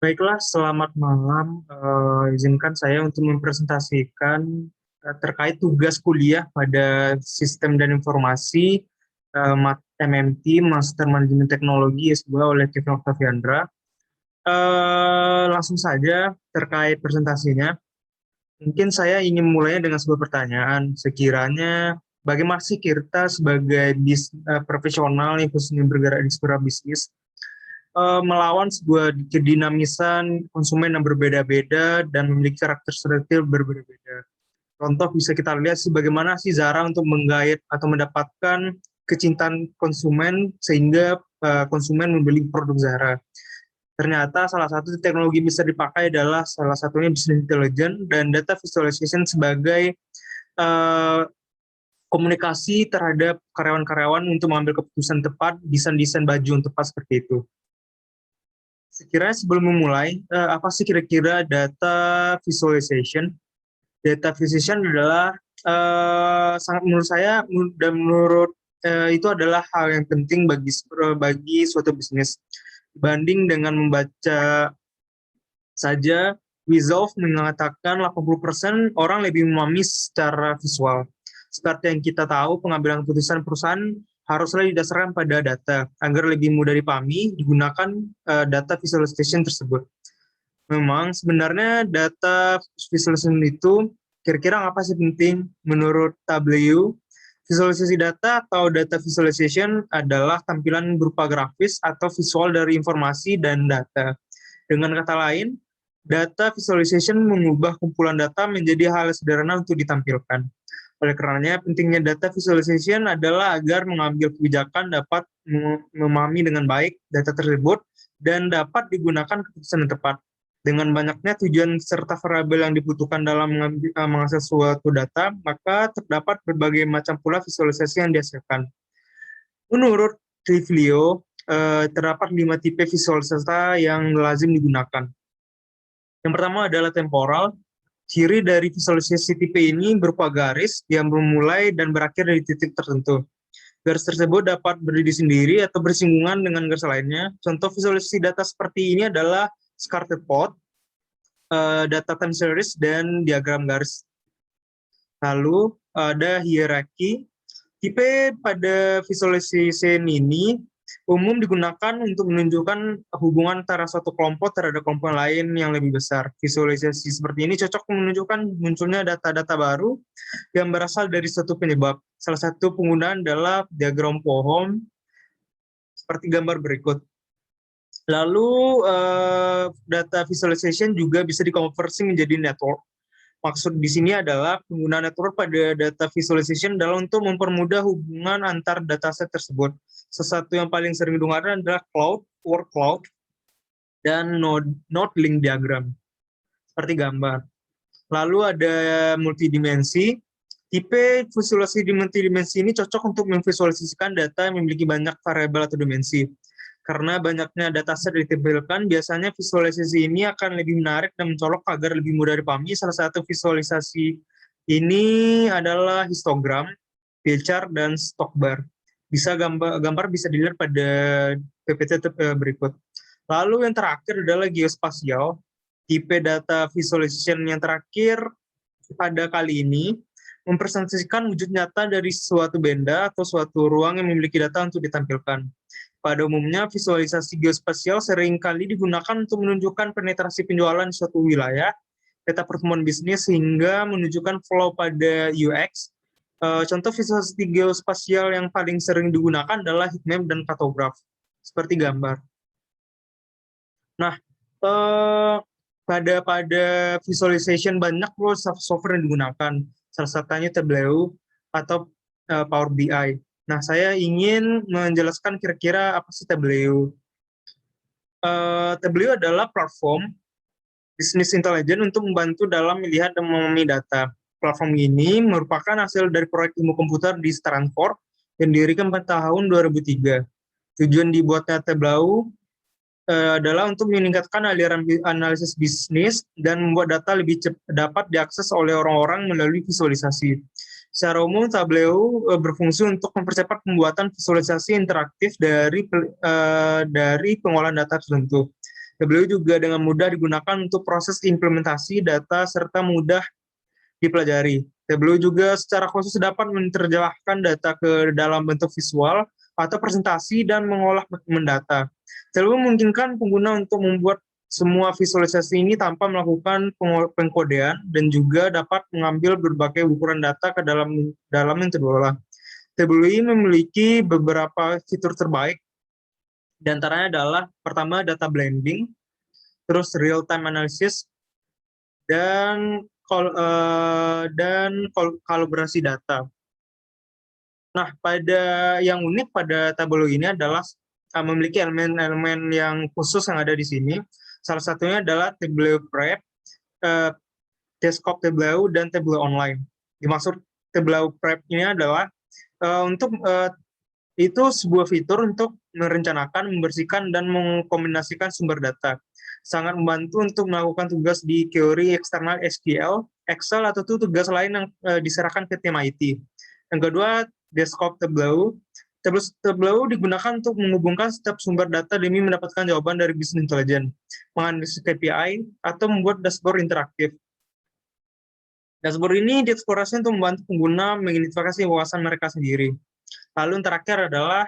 Baiklah, selamat malam. Izinkan saya untuk mempresentasikan terkait tugas kuliah pada Sistem dan Informasi MMT, Master Manajemen Teknologi S2 oleh Kevin Octaviandra. Langsung saja terkait presentasinya. Mungkin saya ingin mulainya dengan sebuah pertanyaan. Sekiranya bagaimana sih kita sebagai profesional yang khususnya bergerak di sebuah bisnis melawan sebuah kedinamisan konsumen yang berbeda-beda dan memiliki karakter struktur berbeda-beda. Contoh bisa kita lihat sih bagaimana sih Zara untuk menggait atau mendapatkan kecintaan konsumen sehingga konsumen membeli produk Zara. Ternyata salah satu teknologi bisa dipakai adalah salah satunya business intelligence dan data visualization sebagai uh, komunikasi terhadap karyawan-karyawan untuk mengambil keputusan tepat, desain-desain baju yang tepat seperti itu. Sekiranya sebelum memulai, apa sih kira-kira data visualization? Data visualization adalah sangat menurut saya dan menurut itu adalah hal yang penting bagi suatu bisnis. Dibanding dengan membaca saja, Wizolf mengatakan 80% orang lebih memahami secara visual. Seperti yang kita tahu, pengambilan keputusan perusahaan haruslah didasarkan pada data agar lebih mudah dipahami digunakan data visualization tersebut. Memang sebenarnya data visualization itu kira-kira apa sih penting menurut Tableau? Visualisasi data atau data visualization adalah tampilan berupa grafis atau visual dari informasi dan data. Dengan kata lain, data visualization mengubah kumpulan data menjadi hal sederhana untuk ditampilkan. Oleh karenanya, pentingnya data visualization adalah agar mengambil kebijakan dapat memahami dengan baik data tersebut dan dapat digunakan keputusan yang tepat. Dengan banyaknya tujuan serta variabel yang dibutuhkan dalam mengakses suatu data, maka terdapat berbagai macam pula visualisasi yang dihasilkan. Menurut Trivio, terdapat 5 tipe visualisasi yang lazim digunakan. Yang pertama adalah temporal. Ciri dari visualisasi tipe ini berupa garis yang memulai dan berakhir dari titik tertentu. Garis tersebut dapat berdiri sendiri atau bersinggungan dengan garis lainnya. Contoh visualisasi data seperti ini adalah scatter plot, data time series, dan diagram garis. Lalu ada hierarki. Tipe pada visualisasi ini umum digunakan untuk menunjukkan hubungan antara suatu kelompok terhadap kelompok lain yang lebih besar. Visualisasi seperti ini cocok menunjukkan munculnya data-data baru yang berasal dari suatu penyebab. Salah satu penggunaan adalah diagram pohon seperti gambar berikut. Lalu data visualization juga bisa dikonversi menjadi network. Maksud di sini adalah penggunaan network pada data visualization adalah untuk mempermudah hubungan antar dataset tersebut. Sesuatu yang paling sering digunakan adalah cloud, word cloud, dan node link diagram, seperti gambar. Lalu ada multidimensi. Tipe visualisasi multidimensi ini cocok untuk memvisualisasikan data yang memiliki banyak variabel atau dimensi. Karena banyaknya dataset ditampilkan, biasanya visualisasi ini akan lebih menarik dan mencolok agar lebih mudah dipahami. Salah satu visualisasi ini adalah histogram, pie chart, dan stock bar. Gambar bisa dilihat pada PPT berikut. Lalu yang terakhir adalah geospasial. Tipe data visualization yang terakhir pada kali ini mempresentasikan wujud nyata dari suatu benda atau suatu ruang yang memiliki data untuk ditampilkan. Pada umumnya, visualisasi geospasial seringkali digunakan untuk menunjukkan penetrasi penjualan di suatu wilayah, data pertemuan bisnis, hingga menunjukkan flow pada UX. Contoh visualisasi geospasial yang paling sering digunakan adalah heatmap dan kartograf, seperti gambar. Nah, pada visualization banyak loh software yang digunakan. Salah satunya Tableau atau Power BI. Nah, saya ingin menjelaskan kira-kira apa sih Tableau. Tableau adalah platform business intelligence untuk membantu dalam melihat dan memahami data. Platform ini merupakan hasil dari proyek ilmu komputer di Stanford yang didirikan pada tahun 2003. Tujuan dibuatnya Tableau adalah untuk meningkatkan aliran analisis bisnis dan membuat data lebih dapat diakses oleh orang-orang melalui visualisasi. Secara umum, Tableau berfungsi untuk mempercepat pembuatan visualisasi interaktif dari pengolahan data tertentu. Tableau juga dengan mudah digunakan untuk proses implementasi data serta mudah dipelajari. Tableau juga secara khusus dapat menerjemahkan data ke dalam bentuk visual atau presentasi dan mengolah mendata. Tableau memungkinkan pengguna untuk membuat semua visualisasi ini tanpa melakukan pengkodean dan juga dapat mengambil berbagai ukuran data ke dalam yang terolah. Tableau ini memiliki beberapa fitur terbaik. Di antaranya adalah pertama data blending, terus real time analysis, dan kalibrasi data. Nah, yang unik pada Tableau ini adalah memiliki elemen-elemen yang khusus yang ada di sini. Salah satunya adalah Tableau Prep, Desktop Tableau, dan Tableau Online. Dimaksud Tableau Prep ini adalah itu sebuah fitur untuk merencanakan, membersihkan, dan mengkombinasikan sumber data. Sangat membantu untuk melakukan tugas di teori eksternal SQL, Excel, atau tugas lain yang diserahkan ke tim IT. Yang kedua, Desktop Tableau. Tableau digunakan untuk menghubungkan setiap sumber data demi mendapatkan jawaban dari business intelligence, menganalisis KPI, atau membuat dashboard interaktif. Dashboard ini dieksplorasi untuk membantu pengguna mengidentifikasi wawasan mereka sendiri. Lalu yang terakhir adalah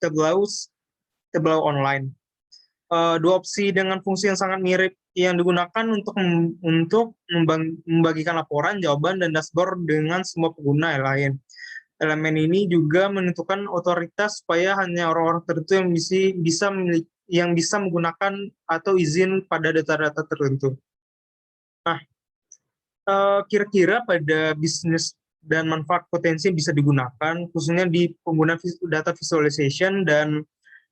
Tableau Online. Dua opsi dengan fungsi yang sangat mirip yang digunakan untuk membagikan laporan, jawaban, dan dashboard dengan semua pengguna yang lain. Elemen ini juga menentukan otoritas supaya hanya orang-orang tertentu yang bisa menggunakan atau izin pada data-data tertentu. Nah, kira-kira pada bisnis dan manfaat potensi yang bisa digunakan, khususnya di penggunaan data visualization dan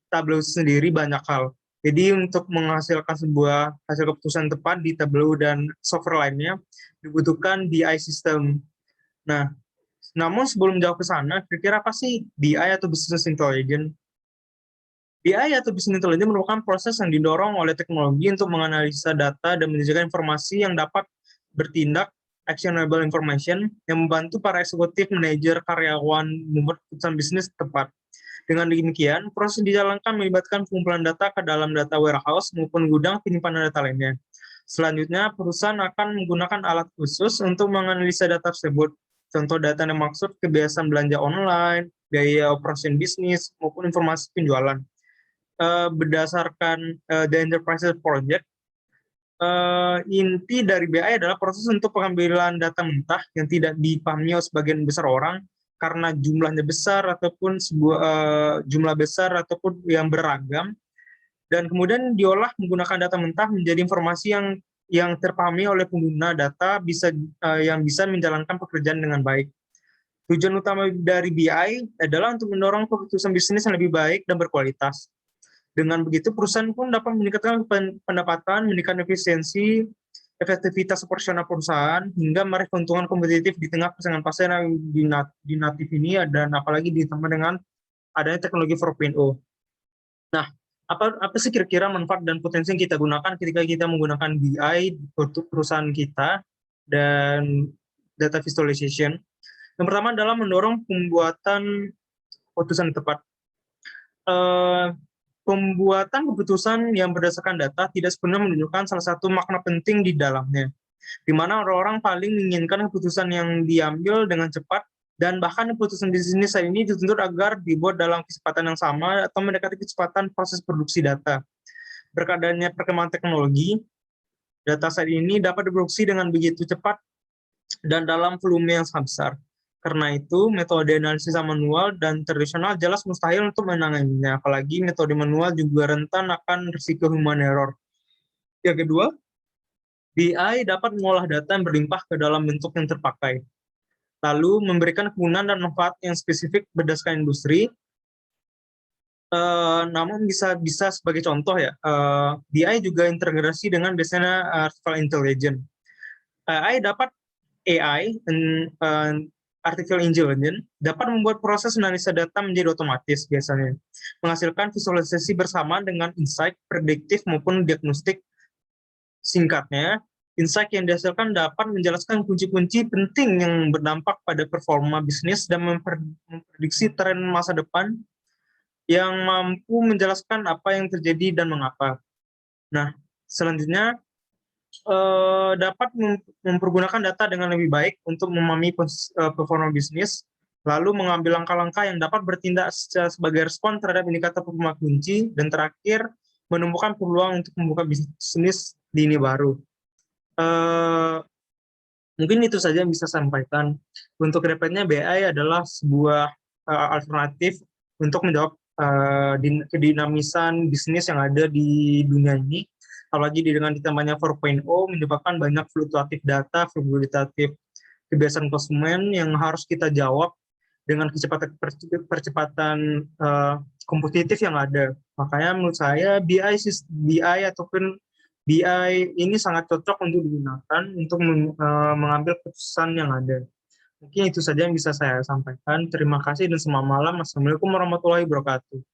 Tableau sendiri banyak hal. Jadi untuk menghasilkan sebuah hasil keputusan tepat di Tableau dan software lainnya, dibutuhkan BI system. Nah, namun sebelum jauh ke sana, kira-kira apa sih BI atau Business Intelligence? BI atau Business Intelligence merupakan proses yang didorong oleh teknologi untuk menganalisa data dan menjaga informasi yang dapat bertindak actionable information yang membantu para eksekutif, manajer, karyawan membuat keputusan bisnis tepat. Dengan demikian, proses dijalankan melibatkan pengumpulan data ke dalam data warehouse maupun gudang penyimpanan data lainnya. Selanjutnya, perusahaan akan menggunakan alat khusus untuk menganalisa data tersebut. Contoh data yang maksud kebiasaan belanja online, biaya operasi bisnis, maupun informasi penjualan. Berdasarkan The Enterprise Project, inti dari BI adalah proses untuk pengambilan data mentah yang tidak dipahami oleh sebagian besar orang karena jumlahnya besar ataupun jumlah besar ataupun yang beragam, dan kemudian diolah menggunakan data mentah menjadi informasi yang terpahami oleh pengguna data yang bisa menjalankan pekerjaan dengan baik. Tujuan utama dari BI adalah untuk mendorong keputusan bisnis yang lebih baik dan berkualitas. Dengan begitu, perusahaan pun dapat meningkatkan pendapatan, meningkatkan efisiensi, efektivitas operasional perusahaan, hingga meraih keuntungan kompetitif di tengah persaingan pasar yang dinatif ini, dan apalagi ditambah dengan adanya teknologi 4.0. Nah, apa sih kira-kira manfaat dan potensi yang kita gunakan ketika kita menggunakan BI untuk perusahaan kita dan data visualization? Yang pertama adalah mendorong pembuatan keputusan tepat. Pembuatan keputusan yang berdasarkan data tidak sepenuhnya menunjukkan salah satu makna penting di dalamnya, di mana orang-orang paling menginginkan keputusan yang diambil dengan cepat, dan bahkan keputusan bisnis saat ini dituntut agar dibuat dalam kecepatan yang sama atau mendekati kecepatan proses produksi data. Berkat adanya perkembangan teknologi, data saat ini dapat diproduksi dengan begitu cepat dan dalam volume yang sangat besar. Karena itu, metode analisis manual dan tradisional jelas mustahil untuk menanganinya. Apalagi metode manual juga rentan akan risiko human error. Yang kedua, BI dapat mengolah data yang berlimpah ke dalam bentuk yang terpakai, lalu memberikan kegunaan dan manfaat yang spesifik berdasarkan industri. Namun bisa sebagai contoh ya, BI juga integrasi dengan biasanya artificial intelligence. AI artificial intelligence dapat membuat proses analisa data menjadi otomatis biasanya, menghasilkan visualisasi bersama dengan insight prediktif maupun diagnostik. Singkatnya, insight yang dihasilkan dapat menjelaskan kunci-kunci penting yang berdampak pada performa bisnis dan memprediksi tren masa depan yang mampu menjelaskan apa yang terjadi dan mengapa. Nah, selanjutnya dapat mempergunakan data dengan lebih baik untuk memahami performa bisnis, lalu mengambil langkah-langkah yang dapat bertindak sebagai respon terhadap indikator performa kunci, dan terakhir menemukan peluang untuk membuka bisnis lini baru. Mungkin itu saja yang bisa saya sampaikan. Untuk kedepannya BI adalah sebuah alternatif untuk menjawab kedinamisan bisnis yang ada di dunia ini. Apalagi dengan ditambahnya 4.0 menyebabkan banyak fluktuatif data, fluktuatif kebiasaan konsumen yang harus kita jawab dengan percepatan kompetitif yang ada. Makanya menurut saya BI ataupun BI ini sangat cocok untuk digunakan untuk mengambil keputusan yang ada. Mungkin itu saja yang bisa saya sampaikan. Terima kasih dan selamat malam. Assalamualaikum warahmatullahi wabarakatuh.